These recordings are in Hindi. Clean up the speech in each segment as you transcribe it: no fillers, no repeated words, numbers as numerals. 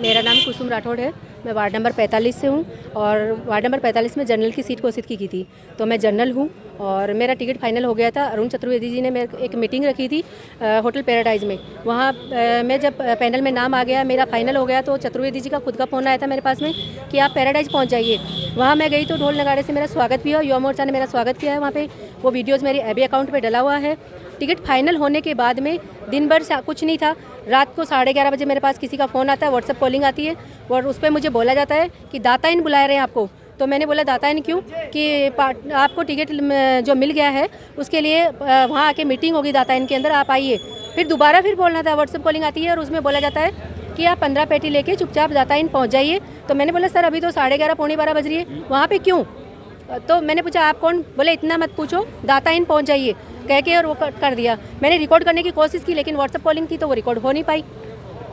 मेरा नाम कुसुम राठौड़ है। मैं वार्ड नंबर 45 से हूँ और वार्ड नंबर 45 में जनरल की सीट घोषित की थी, तो मैं जनरल हूँ और मेरा टिकट फाइनल हो गया था। अरुण चतुर्वेदी जी ने मेरे एक मीटिंग रखी थी होटल पैराडाइज में। वहाँ मैं जब पैनल में नाम आ गया, मेरा फाइनल हो गया, तो चतुर्वेदी जी का खुद का फ़ोन आया था मेरे पास में कि आप पैराडाइज पहुँच जाइए। वहाँ मैं गई तो ढोल नगाड़े से मेरा स्वागत भी हुआ, युवा मोर्चा ने मेरा स्वागत किया है वहाँ पे। वो वीडियोज़ मेरी एबी अकाउंट पर डला हुआ है। टिकट फाइनल होने के बाद में दिन भर कुछ नहीं था। रात को 11:30 बजे मेरे पास किसी का फ़ोन आता है, व्हाट्सएप कॉलिंग आती है और उस पर मुझे बोला जाता है कि दाताइन बुला रहे हैं आपको। तो मैंने बोला दाताइन क्यों, कि आपको टिकट जो मिल गया है उसके लिए वहाँ आके मीटिंग होगी दाताइन के अंदर, आप आइए। फिर दोबारा फिर बोलना था, व्हाट्सएप कॉलिंग आती है और उसमें बोला जाता है कि आप 15 पेटी लेके चुपचाप दाताइन पहुँच जाइए। तो मैंने बोला सर अभी तो 11:30 पौने 12 बज रही है, वहाँ पर क्यों? तो मैंने पूछा आप कौन? बोले इतना मत पूछो, दाताइन पहुँच जाइए कह के, और वो कर दिया। मैंने रिकॉर्ड करने की कोशिश की लेकिन व्हाट्सएप कॉलिंग थी तो वो रिकॉर्ड हो नहीं पाई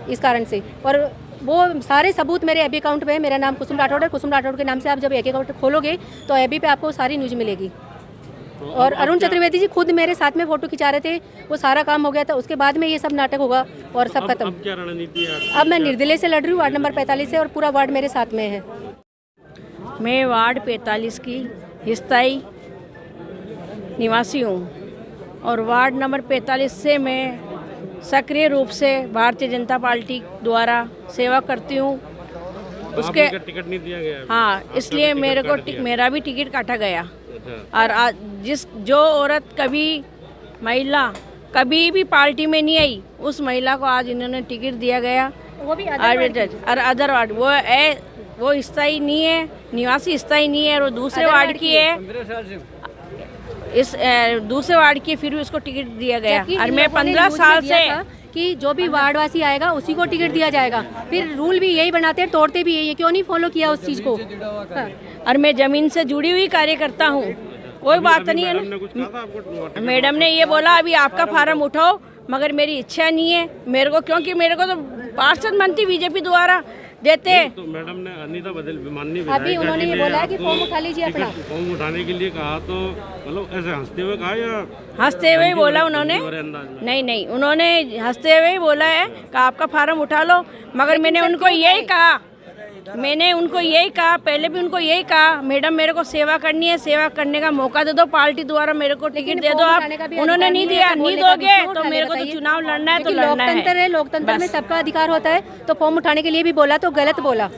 इस कारण से। और वो सारे सबूत मेरे एबी अकाउंट पे है। मेरा नाम कुसुम राठौड़ है। कुसुम राठौड़ के नाम से आप जब एक अकाउंट खोलोगे तो एबी पे आपको सारी न्यूज़ मिलेगी। और अरुण चतुर्वेदी जी खुद मेरे साथ में फ़ोटो खिंचा रहे थे, वो सारा काम हो गया था। उसके बाद में ये सब नाटक होगा और सब खत्म। अब क्या रणनीति है? अब मैं निर्दलीय से लड़ रही हूँ, वार्ड नंबर 45 से, और पूरा वार्ड मेरे साथ में है। मैं वार्ड 45 की स्थायी निवासी हूँ और वार्ड नंबर 45 से मैं सक्रिय रूप से भारतीय जनता पार्टी द्वारा सेवा करती हूँ। उसके टिकट नहीं दिया गया? हाँ, इसलिए मेरे को मेरा भी टिकट काटा गया। और जो औरत कभी महिला कभी भी पार्टी में नहीं आई, उस महिला को आज इन्होंने टिकट दिया गया। वो भी अदर वार्ड वो स्थायी नहीं है, निवासी स्थायी नहीं है, और दूसरे वार्ड की है, इस दूसरे वार्ड की, फिर भी उसको टिकट दिया गया। और मैं 15 साल से कि जो भी वार्डवासी आएगा उसी को टिकट दिया जाएगा। फिर रूल भी यही बनाते हैं, तोड़ते भी यही है। क्यों नहीं फॉलो किया उस चीज़ को? हाँ। और मैं ज़मीन से जुड़ी हुई कार्यकर्ता हूँ, कोई बात नहीं है। मैडम ने ये बोला अभी आपका फार्म उठाओ, मगर मेरी इच्छा नहीं है मेरे को, क्योंकि मेरे को तो पार्षद मंत्री बीजेपी द्वारा देते हैं। तो मैडम ने अनीता माननी अभी उन्होंने ये बोला है कि फॉर्म उठा लीजिए अपना। फॉर्म उठाने के लिए कहा तो मतलब ऐसे हंसते हुए कहा या हंसते हुए बोला उन्होंने? नहीं, उन्होंने हंसते हुए बोला है कि आपका फार्म उठा लो। मगर मैंने उनको यही कहा, पहले भी उनको यही कहा, मैडम मेरे को सेवा करनी है, सेवा करने का मौका दे दो, पार्टी द्वारा मेरे को टिकट दे दो आप। उन्होंने नहीं दिया, नहीं दोगे तो मेरे को तो चुनाव लड़ना है, तो लड़ना है। लोकतंत्र है, लोकतंत्र में सबका अधिकार होता है। तो फॉर्म उठाने के लिए भी बोला तो गलत बोला।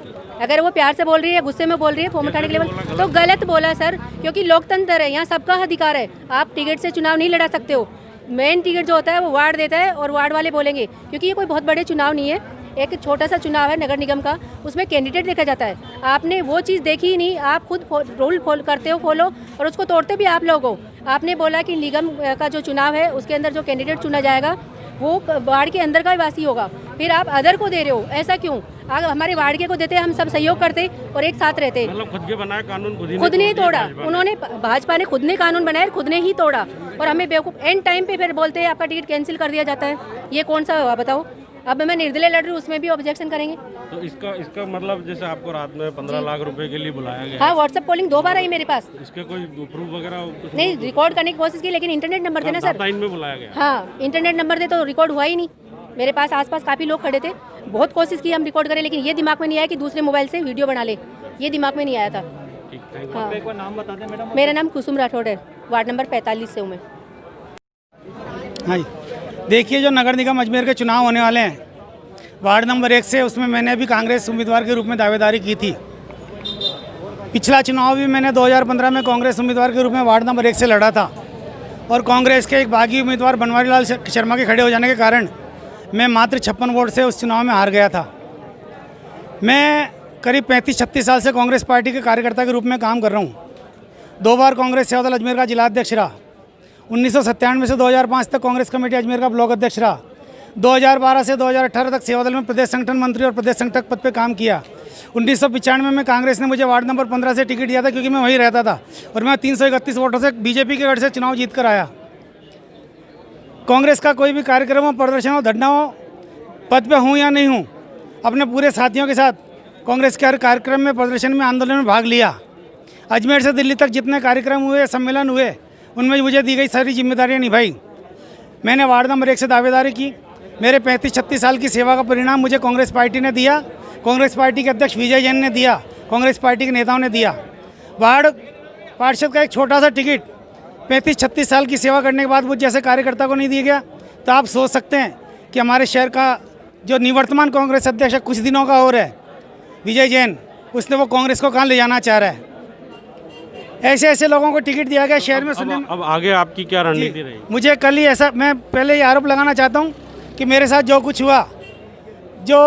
अगर वो प्यार से बोल रही है, गुस्से में बोल रही है, फॉर्म उठाने के लिए तो गलत बोला सर, क्योंकि लोकतंत्र है, यहाँ सबका अधिकार है। आप टिकट से चुनाव नहीं लड़ा सकते हो। मेन टिकट जो होता है वो वार्ड देता है और वार्ड वाले बोलेंगे, क्योंकि ये कोई बहुत बड़े चुनाव नहीं है, एक छोटा सा चुनाव है नगर निगम का, उसमें कैंडिडेट देखा जाता है। आपने वो चीज़ देखी ही नहीं, आप खुद रूल करते हो फॉलो और उसको तोड़ते भी आप लोग हो। आपने बोला कि निगम का जो चुनाव है उसके अंदर जो कैंडिडेट चुना जाएगा वो वार्ड के अंदर का ही वासी होगा, फिर आप अदर को दे रहे हो, ऐसा क्यों? अगर हमारे वार्ड के को देते हम सब सहयोग करते और एक साथ रहते। मतलब खुद के बनाया कानून खुद ने ही तोड़ा उन्होंने, भाजपा ने खुद ने कानून बनाया, खुद ने ही तोड़ा, और हमें बेवकूफ़ एंड टाइम पे फिर बोलते हैं आपका टिकट कैंसिल कर दिया जाता है। ये कौन सा हुआ बताओ? अब मैं निर्दलीय लड़ रही हूँ, उसमें भी ऑब्जेक्शन करेंगे। तो इसका मतलब जैसे आपको रात में 15 लाख रुपए के लिए बुलाया गया? हाँ, व्हाट्सएप कॉलिंग 2 बार आई मेरे पास। इसके कोई प्रूफ वगैरह नहीं, रिकॉर्ड करने की कोशिश की लेकिन इंटरनेट नंबर देना सर। दाताइन में बुलाया गया? हाँ, इंटरनेट नंबर दे तो रिकॉर्ड हुआ ही नहीं। मेरे पास आसपास काफ़ी लोग खड़े थे, बहुत कोशिश की हम रिकॉर्ड करें, लेकिन ये दिमाग में नहीं आया कि दूसरे मोबाइल से वीडियो बना ले, ये दिमाग में नहीं आया था। हाँ, एक बार नाम बता दें मैडम। मेरा नाम कुसुम राठौड़ है, वार्ड नंबर 45 से हूँ मैं। हाँ, देखिए जो नगर निगम अजमेर के चुनाव होने वाले हैं, वार्ड नंबर 1 से, उसमें मैंने भी कांग्रेस उम्मीदवार के रूप में दावेदारी की थी। पिछला चुनाव भी मैंने 2015 में कांग्रेस उम्मीदवार के रूप में वार्ड नंबर 1 से लड़ा था, और कांग्रेस के एक बागी उम्मीदवार बनवारी लाल शर्मा के खड़े हो जाने के कारण मैं मात्र 56 वोट से उस चुनाव में हार गया था। मैं करीब 35-36 साल से कांग्रेस पार्टी के कार्यकर्ता के रूप में काम कर रहा हूँ। 2 बार कांग्रेस सेवादल अजमेर का जिला अध्यक्ष रहा। 1997 से 2005 तक कांग्रेस कमेटी अजमेर का ब्लॉक अध्यक्ष रहा। 2012 से 2018 तक सेवादल में प्रदेश संगठन मंत्री और प्रदेश संगठक पद पर काम किया। 1995 में कांग्रेस ने मुझे वार्ड नंबर 15 से टिकट दिया था, क्योंकि मैं वहीं रहता था, और मैं 331 वोटों से बीजेपी के गढ़ से चुनाव जीत कर आया। कांग्रेस का कोई भी कार्यक्रम हो, प्रदर्शन हो, धरना हो, पद पे हूँ या नहीं हूँ, अपने पूरे साथियों के साथ कांग्रेस के हर कार्यक्रम में, प्रदर्शन में, आंदोलन में भाग लिया। अजमेर से दिल्ली तक जितने कार्यक्रम हुए, सम्मेलन हुए, उनमें मुझे दी गई सारी जिम्मेदारियाँ निभाई। मैंने वार्ड नंबर 1 से दावेदारी की। मेरे 35-36 साल की सेवा का परिणाम मुझे कांग्रेस पार्टी ने दिया। कांग्रेस पार्टी के अध्यक्ष विजय जैन ने दिया, कांग्रेस पार्टी के नेताओं ने दिया। वार्ड पार्षद का एक छोटा सा टिकट 35-36 साल की सेवा करने के बाद मुझ जैसे कार्यकर्ता को नहीं दिया गया, तो आप सोच सकते हैं कि हमारे शहर का जो निवर्तमान कांग्रेस अध्यक्ष है, कुछ दिनों का और है, विजय जैन, उसने वो कांग्रेस को कहाँ ले जाना चाह रहा है। ऐसे ऐसे लोगों को टिकट दिया गया शहर में। अब आगे आपकी क्या रणनीति रही? मुझे कल ही ऐसा, मैं पहले ये आरोप लगाना चाहता हूँ कि मेरे साथ जो कुछ हुआ, जो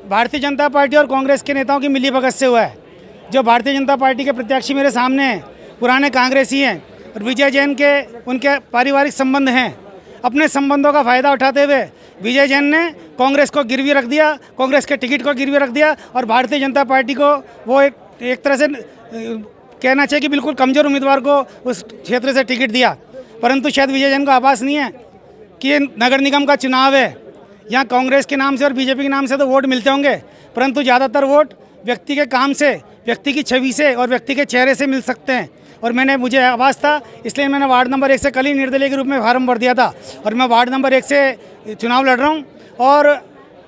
भारतीय जनता पार्टी और कांग्रेस के नेताओं की मिलीभगत से हुआ है, जो भारतीय जनता पार्टी के प्रत्याशी मेरे सामने हैं, पुराने कांग्रेसी हैं, और विजय जैन के उनके पारिवारिक संबंध हैं, अपने संबंधों का फ़ायदा उठाते हुए विजय जैन ने कांग्रेस को गिरवी रख दिया, कांग्रेस के टिकट को गिरवी रख दिया, और भारतीय जनता पार्टी को वो एक तरह से कहना चाहिए कि बिल्कुल कमज़ोर उम्मीदवार को उस क्षेत्र से टिकट दिया। परंतु शायद विजय जैन को आभास नहीं है कि ये नगर निगम का चुनाव है, यहाँ कांग्रेस के नाम से और बीजेपी के नाम से तो वोट मिलते होंगे, परंतु ज़्यादातर वोट व्यक्ति के काम से, व्यक्ति की छवि से और व्यक्ति के चेहरे से मिल सकते हैं। और मुझे आभास था, इसलिए मैंने वार्ड नंबर 1 से कल ही निर्दलीय के रूप में फार्म भर दिया था, और मैं वार्ड नंबर 1 से चुनाव लड़ रहा हूँ। और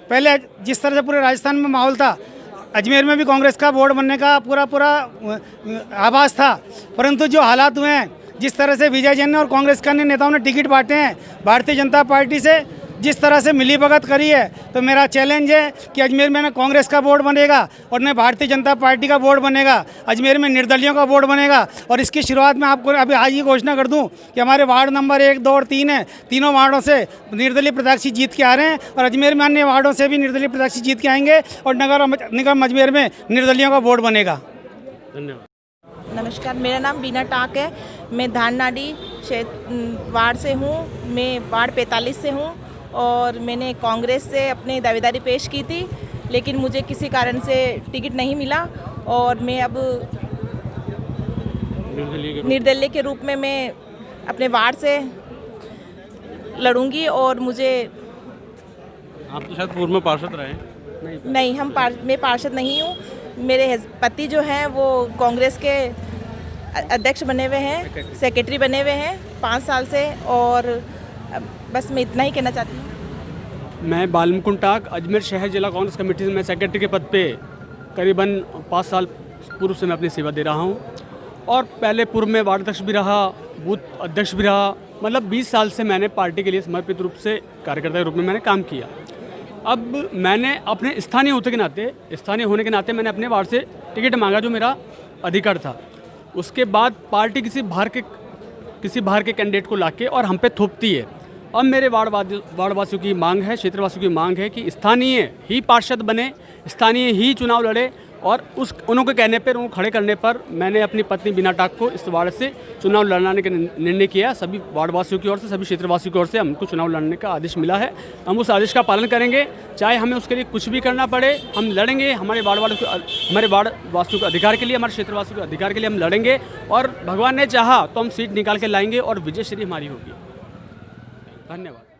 पहले जिस तरह से पूरे राजस्थान में माहौल था, अजमेर में भी कांग्रेस का बोर्ड बनने का पूरा आभास था, परंतु जो हालात हुए हैं, जिस तरह से विजय जैन ने और कांग्रेस के अन्य नेताओं ने टिकट बांटे हैं, भारतीय जनता पार्टी से जिस तरह से मिलीभगत करी है, तो मेरा चैलेंज है कि अजमेर में न कांग्रेस का बोर्ड बनेगा और न भारतीय जनता पार्टी का बोर्ड बनेगा, अजमेर में निर्दलियों का बोर्ड बनेगा। और इसकी शुरुआत में आपको अभी आज ही घोषणा कर दूं कि हमारे वार्ड नंबर 1, 2 और 3 है, तीनों वार्डों से निर्दलीय प्रत्याशी जीत के आ रहे हैं, और अजमेर में अन्य वार्डों से भी निर्दलीय प्रत्याशी जीत के आएंगे, और नगर निगम अजमेर में निर्दलियों का बोर्ड बनेगा। धन्यवाद। नमस्कार, मेरा नाम बीना टाक है। मैं धाननाडी वार्ड से हूँ। मैं वार्ड 45 से हूँ और मैंने कांग्रेस से अपनी दावेदारी पेश की थी, लेकिन मुझे किसी कारण से टिकट नहीं मिला, और मैं अब निर्दलीय के रूप में मैं अपने वार्ड से लड़ूंगी। और मुझे आप तो शायद पूर्व में पार्षद रहे? नहीं, मैं पार्षद नहीं हूँ। मेरे पति जो हैं वो कांग्रेस के अध्यक्ष बने हुए हैं, सेक्रेटरी बने हुए हैं 5 साल से, और बस मैं इतना ही कहना चाहती हूँ। मैं बालमुकुंद टाक, अजमेर शहर जिला कांग्रेस कमेटी में सेक्रेटरी के पद पे करीबन 5 साल पूर्व से मैं अपनी सेवा दे रहा हूँ, और पहले पूर्व में वार्ड अध्यक्ष भी रहा, बूथ अध्यक्ष भी रहा, मतलब 20 साल से मैंने पार्टी के लिए समर्पित रूप से कार्यकर्ता के रूप में मैंने काम किया। अब मैंने अपने स्थानीय होने के नाते मैंने अपने वार्ड से टिकट मांगा, जो मेरा अधिकार था। उसके बाद पार्टी किसी बाहर के कैंडिडेट को लाके और हम पे थोपती है। अब मेरे वार्डवासियों की मांग है, क्षेत्रवासियों की मांग है कि स्थानीय ही पार्षद बने, स्थानीय ही चुनाव लड़े, और उनके कहने पर, उनको खड़े करने पर मैंने अपनी पत्नी बीना टाक को इस वार्ड से चुनाव लड़ाने का निर्णय किया। सभी वार्डवासियों की ओर से, सभी क्षेत्रवासियों की ओर से हमको चुनाव लड़ने का आदेश मिला है। हम उस आदेश का पालन करेंगे, चाहे हमें उसके लिए कुछ भी करना पड़े, हम लड़ेंगे। हमारे वार्डवासियों के अधिकार के लिए, हमारे क्षेत्रवासियों के अधिकार के लिए हम लड़ेंगे, और भगवान ने चाहा तो हम सीट निकाल के लाएंगे और विजय श्री हमारी होगी। धन्यवाद।